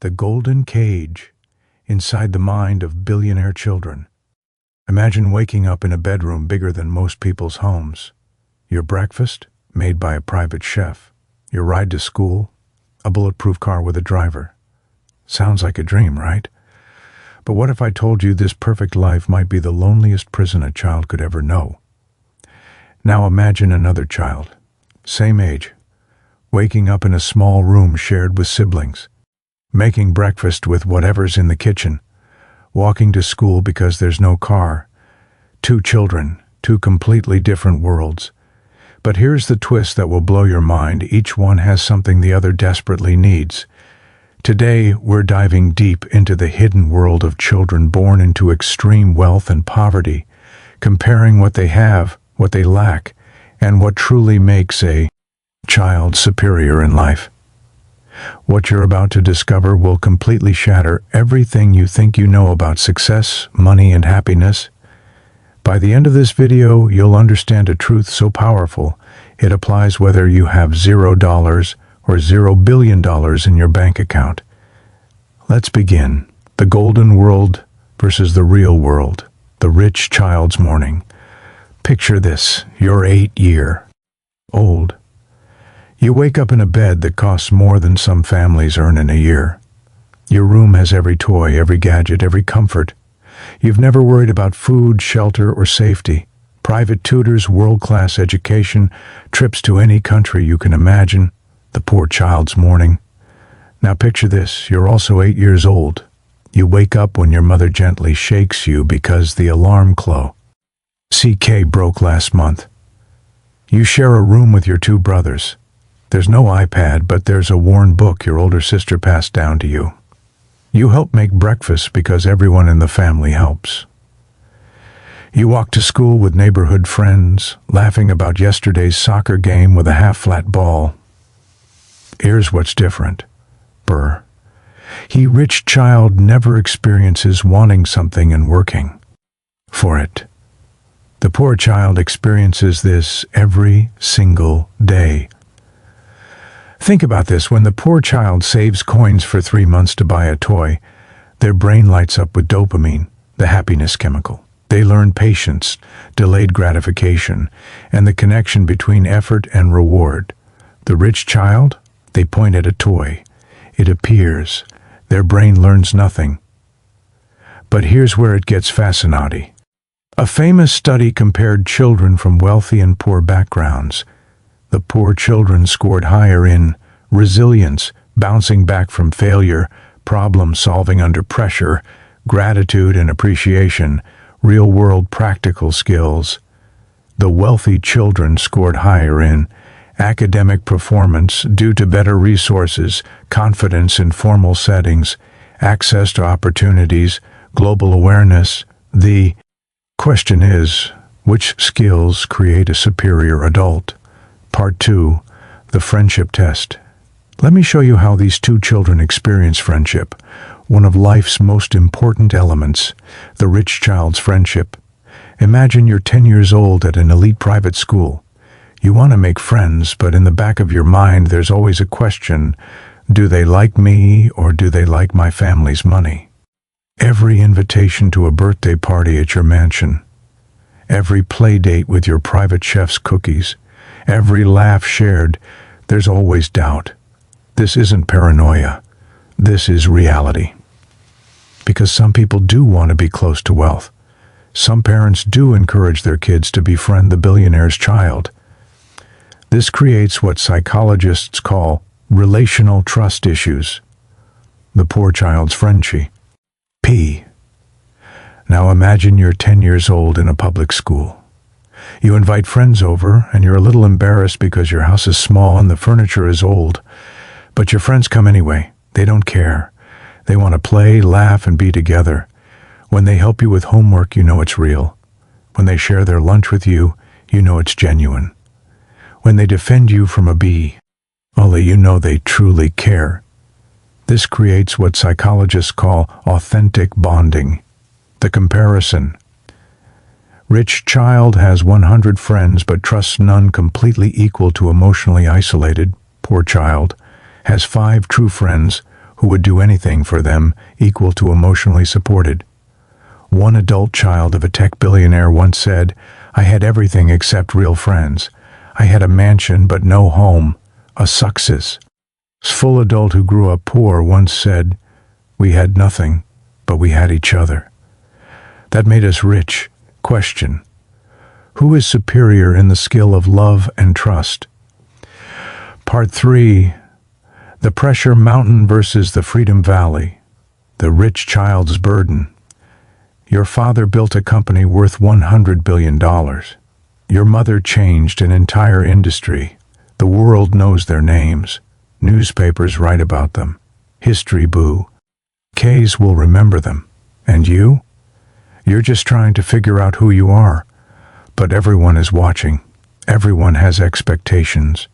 the golden cage inside the mind of billionaire children. Imagine waking up in a bedroom bigger than most people's homes. Your breakfast, made by a private chef. Your ride to school, a bulletproof car with a driver. Sounds like a dream, right? But what if I told you this perfect life might be the loneliest prison a child could ever know? Now imagine another child, same age, waking up in a small room shared with siblings, making breakfast with whatever's in the kitchen, walking to school because there's no car. Two children, two completely different worlds. But here's the twist that will blow your mind. Each one has something the other desperately needs. Today, we're diving deep into the hidden world of children born into extreme wealth and poverty, comparing what they have, what they lack, and what truly makes a child superior in life. What you're about to discover will completely shatter everything you think you know about success, money, and happiness. By the end of this video, you'll understand a truth so powerful, it applies whether you have $0 or $0 billion in your bank account. Let's begin. The golden world versus the real world. The rich child's morning. Picture this, you're 8-year-old. You wake up in a bed that costs more than some families earn in a year. Your room has every toy, every gadget, every comfort. You've never worried about food, shelter, or safety. Private tutors, world-class education, trips to any country you can imagine. The poor child's morning. Now picture this, you're also 8 years old. You wake up when your mother gently shakes you because the alarm clock CK broke last month. You share a room with your two brothers. There's no iPad, but there's a worn book your older sister passed down to you. You help make breakfast because everyone in the family helps. You walk to school with neighborhood friends, laughing about yesterday's soccer game with a half-flat ball. Here's what's different. He rich child never experiences wanting something and working for it. The poor child experiences this every single day. Think about this, when the poor child saves coins for 3 months to buy a toy, their brain lights up with dopamine, the happiness chemical. They learn patience, delayed gratification, and the connection between effort and reward. The rich child, they point at a toy. It appears. Their brain learns nothing. But here's where it gets fascinating. A famous study compared children from wealthy and poor backgrounds. The poor children scored higher in resilience, bouncing back from failure, problem solving under pressure, gratitude and appreciation, real-world practical skills. The wealthy children scored higher in academic performance due to better resources, confidence in formal settings, access to opportunities, global awareness. The question is, which skills create a superior adult? Part 2, the friendship test. Let me show you how these two children experience friendship, one of life's most important elements, the rich child's friendship. Imagine you're 10 years old at an elite private school. You want to make friends, but in the back of your mind there's always a question, do they like me or do they like my family's money? Every invitation to a birthday party at your mansion, every play date with your private chef's cookies, every laugh shared, there's always doubt. This isn't paranoia. This is reality. Because some people do want to be close to wealth. Some parents do encourage their kids to befriend the billionaire's child. This creates what psychologists call relational trust issues. The poor child's friendship. Now imagine you're 10 years old in a public school. You invite friends over, and you're a little embarrassed because your house is small and the furniture is old. But your friends come anyway. They don't care. They want to play, laugh, and be together. When they help you with homework, you know it's real. When they share their lunch with you, you know it's genuine. When they defend you from a bee, only you know they truly care. This creates what psychologists call authentic bonding. The comparison. Rich child has 100 friends but trusts none, completely equal to emotionally isolated. Poor child has 5 true friends who would do anything for them, equal to emotionally supported. One adult child of a tech billionaire once said, "I had everything except real friends. I had a mansion but no home, a success." A full adult who grew up poor once said, "We had nothing, but we had each other." That made us rich. Question: who is superior in the skill of love and trust? Part 3. The Pressure Mountain versus the Freedom Valley. The Rich Child's Burden. Your father built a company worth $100 billion. Your mother changed an entire industry. The world knows their names. Newspapers write about them. History boo. K's will remember them. And you? You're just trying to figure out who you are. But everyone is watching. Everyone has expectations.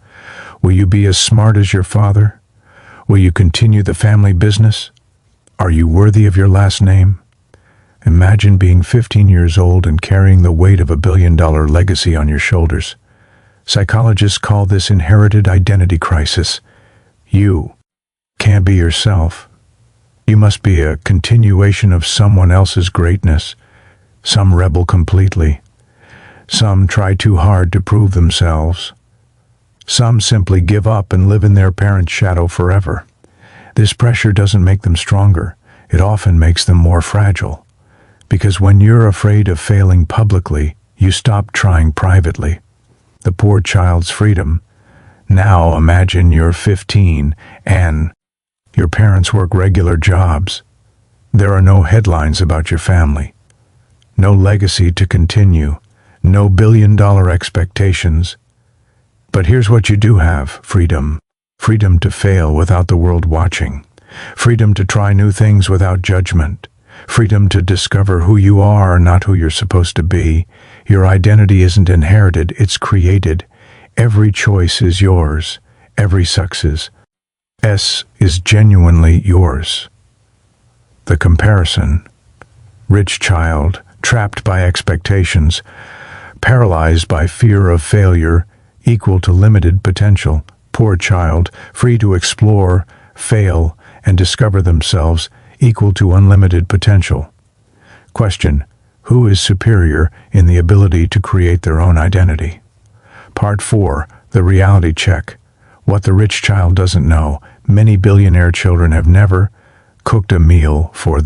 Will you be as smart as your father? Will you continue the family business? Are you worthy of your last name? Imagine being 15 years old and carrying the weight of $1 billion legacy on your shoulders. Psychologists call this inherited identity crisis. You can't be yourself. You must be a continuation of someone else's greatness. Some rebel completely. Some try too hard to prove themselves. Some simply give up and live in their parents' shadow forever. This pressure doesn't make them stronger. It often makes them more fragile. Because when you're afraid of failing publicly, you stop trying privately. The poor child's freedom. Now imagine you're 15 and your parents work regular jobs. There are no headlines about your family. No legacy to continue. No billion-dollar expectations. But here's what you do have: freedom. Freedom to fail without the world watching. Freedom to try new things without judgment. Freedom to discover who you are, not who you're supposed to be. Your identity isn't inherited, it's created. Every choice is yours. Every success is genuinely yours. The comparison. Rich child, trapped by expectations, paralyzed by fear of failure, equal to limited potential. Poor child, free to explore, fail, and discover themselves, equal to unlimited potential. Question: who is superior in the ability to create their own identity? Part 4. The Reality Check. What the rich child doesn't know: many billionaire children have never cooked a meal for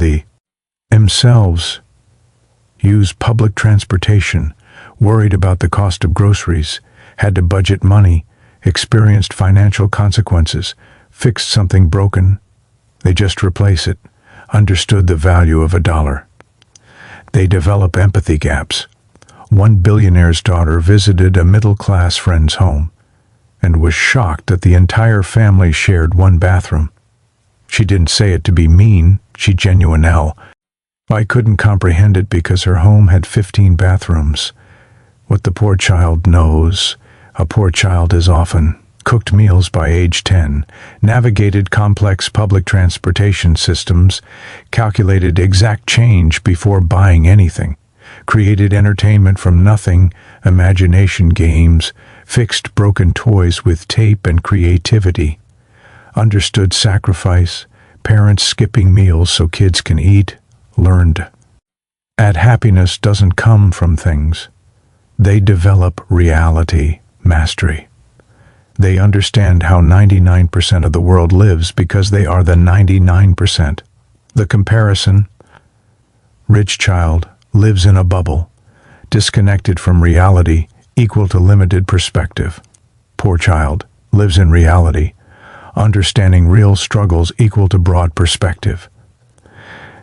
themselves, used public transportation, worried about the cost of groceries, had to budget money, experienced financial consequences, fixed something broken. They just replace it. Understood the value of $1. They develop empathy gaps. One billionaire's daughter visited a middle-class friend's home and was shocked that the entire family shared one bathroom. She didn't say it to be mean, she genuinely. I couldn't comprehend it because her home had 15 bathrooms. What the poor child knows: a poor child is often cooked meals by age 10, navigated complex public transportation systems, calculated exact change before buying anything, created entertainment from nothing, imagination games, fixed broken toys with tape and creativity, understood sacrifice, parents skipping meals so kids can eat, learned. And happiness doesn't come from things. They develop reality, mastery. They understand how 99% of the world lives because they are the 99%. The comparison. Rich child lives in a bubble, disconnected from reality, equal to limited perspective. Poor child lives in reality, understanding real struggles equal to broad perspective.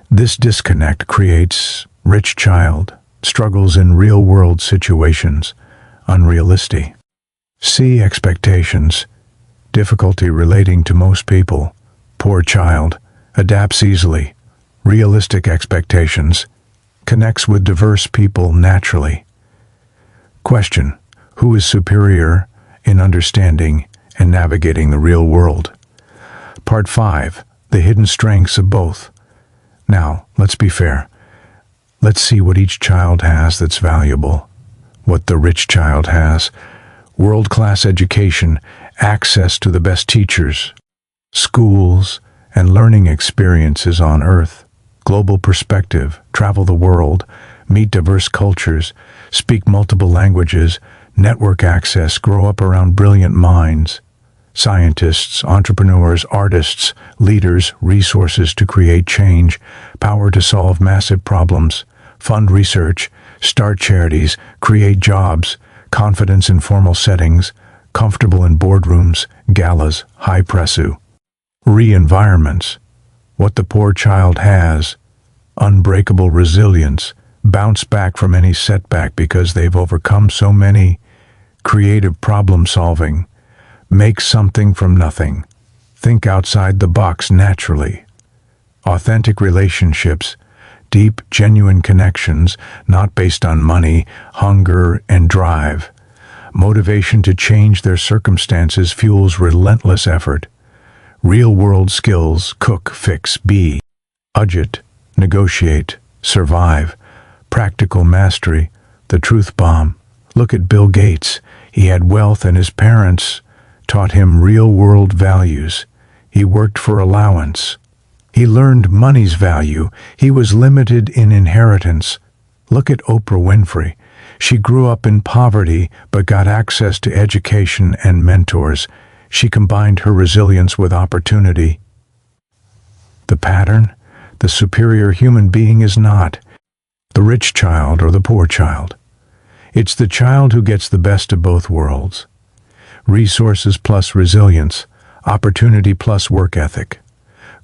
This disconnect creates rich child struggles in real-world situations, unrealistic. See expectations, difficulty relating to most people. Poor child adapts easily, realistic expectations, connects with diverse people naturally. Question: who is superior in understanding and navigating the real world? Part 5. The hidden strengths of both. Now, let's be fair. Let's see what each child has that's valuable. What the rich child has: world-class education, access to the best teachers, schools, and learning experiences on Earth. Global perspective, travel the world, meet diverse cultures, speak multiple languages, network access, grow up around brilliant minds. Scientists, entrepreneurs, artists, leaders, resources to create change, power to solve massive problems, fund research, start charities, create jobs, confidence in formal settings, comfortable in boardrooms, galas, high pressu. Re-environments, what the poor child has, unbreakable resilience, bounce back from any setback because they've overcome so many, creative problem solving, make something from nothing, think outside the box naturally, authentic relationships, deep, genuine connections, not based on money, hunger, and drive. Motivation to change their circumstances fuels relentless effort. Real-world skills, cook, fix, be, budget, negotiate, survive. Practical mastery, the truth bomb. Look at Bill Gates. He had wealth and his parents taught him real-world values. He worked for allowance. He learned money's value. He was limited in inheritance. Look at Oprah Winfrey. She grew up in poverty but got access to education and mentors. She combined her resilience with opportunity. The pattern? The superior human being is not the rich child or the poor child. It's the child who gets the best of both worlds. Resources plus resilience, opportunity plus work ethic,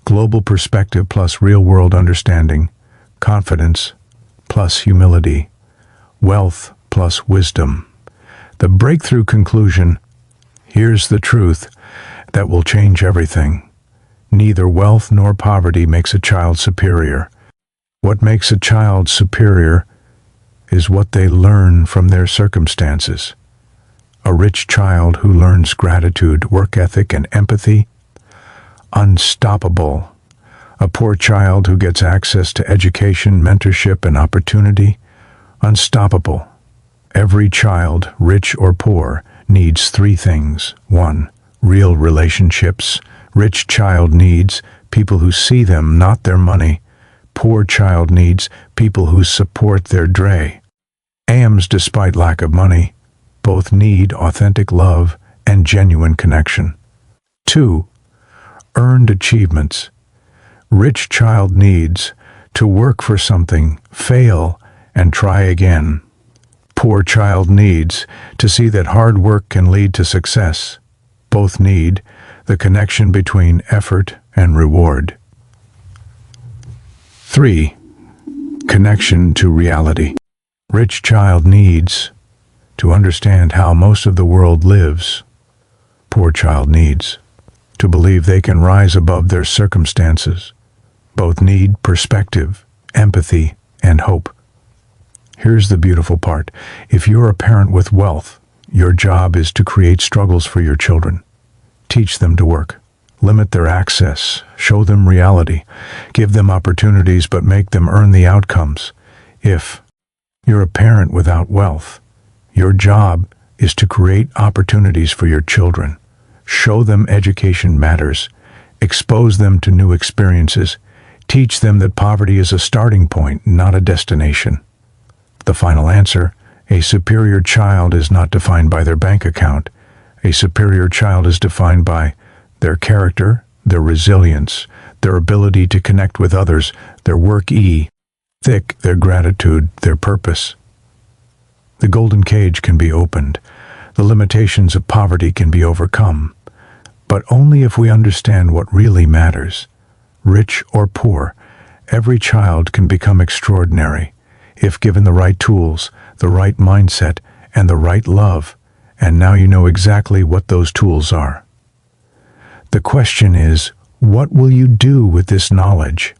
global perspective plus real-world understanding, confidence plus humility, wealth plus wisdom. The breakthrough conclusion: here's the truth that will change everything. Neither wealth nor poverty makes a child superior. What makes a child superior is what they learn from their circumstances. A rich child who learns gratitude, work ethic, and empathy, unstoppable. A poor child who gets access to education, mentorship, and opportunity, unstoppable. Every child, rich or poor, needs three things. 1. Real relationships. Rich child needs people who see them, not their money. Poor child needs people who support their AMs despite lack of money. Both need authentic love and genuine connection. 2. Earned achievements. Rich child needs to work for something, fail, and try again. Poor child needs to see that hard work can lead to success. Both need the connection between effort and reward. 3. Connection to reality. Rich child needs to understand how most of the world lives. Poor child needs to believe they can rise above their circumstances. Both need perspective, empathy, and hope. Here's the beautiful part. If you're a parent with wealth, your job is to create struggles for your children. Teach them to work. Limit their access. Show them reality. Give them opportunities, but make them earn the outcomes. If you're a parent without wealth, your job is to create opportunities for your children. Show them education matters. Expose them to new experiences. Teach them that poverty is a starting point, not a destination. The final answer: a superior child is not defined by their bank account. A superior child is defined by their character, their resilience, their ability to connect with others, their work ethic, their gratitude, their purpose. The golden cage can be opened. The limitations of poverty can be overcome. But only if we understand what really matters. Rich or poor, every child can become extraordinary if given the right tools, the right mindset, and the right love. And now you know exactly what those tools are. The question is, what will you do with this knowledge?